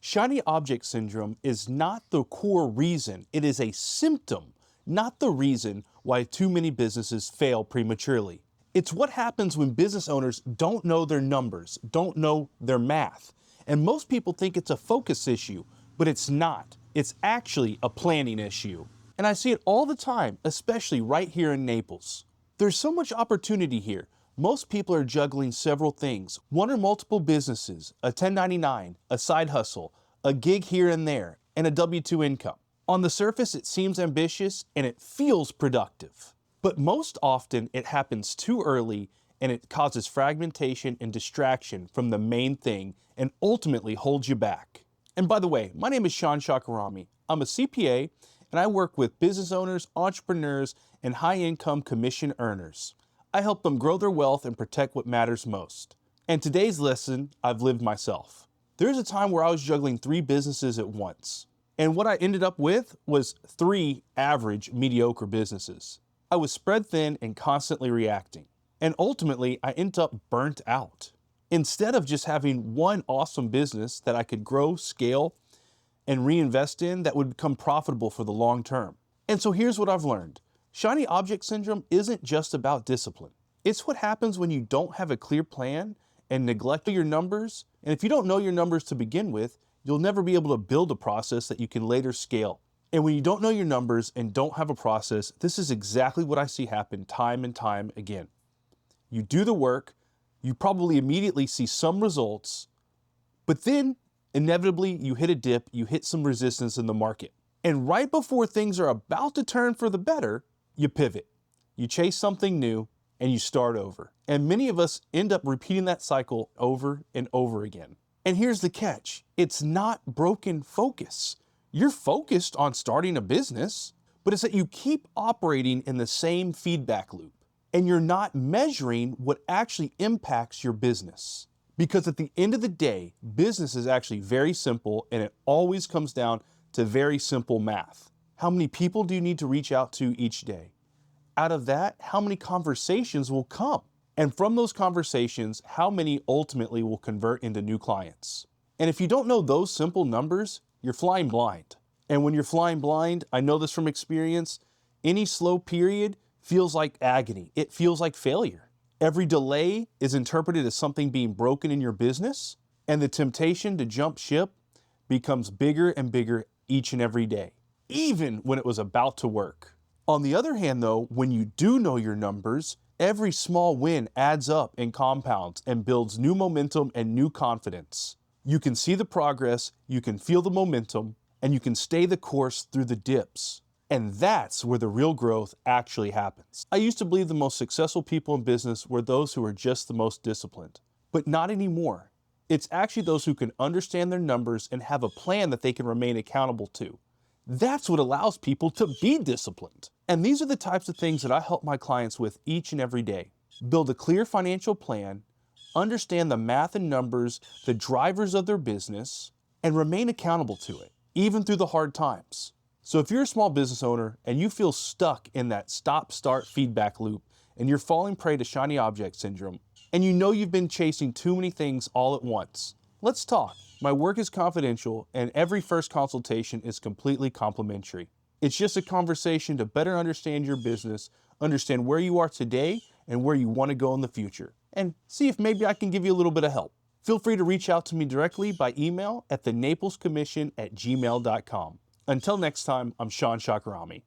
Shiny object syndrome is not the core reason, it is a symptom, not the reason why too many businesses fail prematurely. It's what happens when business owners don't know their numbers, don't know their math. And most people think it's a focus issue, but it's not. It's actually a planning issue. And I see it all the time, especially right here in Naples. There's so much opportunity here. Most people are juggling several things, one or multiple businesses, a 1099, a side hustle, a gig here and there, and a W-2 income. On the surface, it seems ambitious and it feels productive. But most often, it happens too early and it causes fragmentation and distraction from the main thing and ultimately holds you back. And by the way, my name is Sean Shakarami. I'm a CPA and I work with business owners, entrepreneurs, and high-income commission earners. I help them grow their wealth and protect what matters most. And today's lesson, I've lived myself. There's a time where I was juggling 3 businesses at once. And what I ended up with was 3 average, mediocre businesses. I was spread thin and constantly reacting. And ultimately, I ended up burnt out. Instead of just having one awesome business that I could grow, scale, and reinvest in that would become profitable for the long term. And so here's what I've learned. Shiny object syndrome isn't just about discipline. It's what happens when you don't have a clear plan and neglect your numbers. And if you don't know your numbers to begin with, you'll never be able to build a process that you can later scale. And when you don't know your numbers and don't have a process, this is exactly what I see happen time and time again. You do the work, you probably immediately see some results, but then inevitably you hit a dip, you hit some resistance in the market. And right before things are about to turn for the better, you pivot, you chase something new, and you start over. And many of us end up repeating that cycle over and over again. And here's the catch. It's not broken focus. You're focused on starting a business, but it's that you keep operating in the same feedback loop. And you're not measuring what actually impacts your business. Because at the end of the day, business is actually very simple and it always comes down to very simple math. How many people do you need to reach out to each day? Out of that, how many conversations will come? And from those conversations, how many ultimately will convert into new clients? And if you don't know those simple numbers, you're flying blind. And when you're flying blind, I know this from experience, any slow period feels like agony. It feels like failure. Every delay is interpreted as something being broken in your business, and the temptation to jump ship becomes bigger and bigger each and every day, even when it was about to work. On the other hand, though, when you do know your numbers, every small win adds up and compounds and builds new momentum and new confidence. You can see the progress, you can feel the momentum, and you can stay the course through the dips. And that's where the real growth actually happens. I used to believe the most successful people in business were those who are just the most disciplined, but not anymore. It's actually those who can understand their numbers and have a plan that they can remain accountable to. That's what allows people to be disciplined. And these are the types of things that I help my clients with each and every day. Build a clear financial plan, understand the math and numbers, the drivers of their business, and remain accountable to it, even through the hard times. So if you're a small business owner and you feel stuck in that stop-start feedback loop and you're falling prey to shiny object syndrome, and you know you've been chasing too many things all at once, let's talk. My work is confidential and every first consultation is completely complimentary. It's just a conversation to better understand your business, understand where you are today and where you want to go in the future, and see if maybe I can give you a little bit of help. Feel free to reach out to me directly by email at thenaplescommission@gmail.com. Until next time, I'm Sean Shakarami.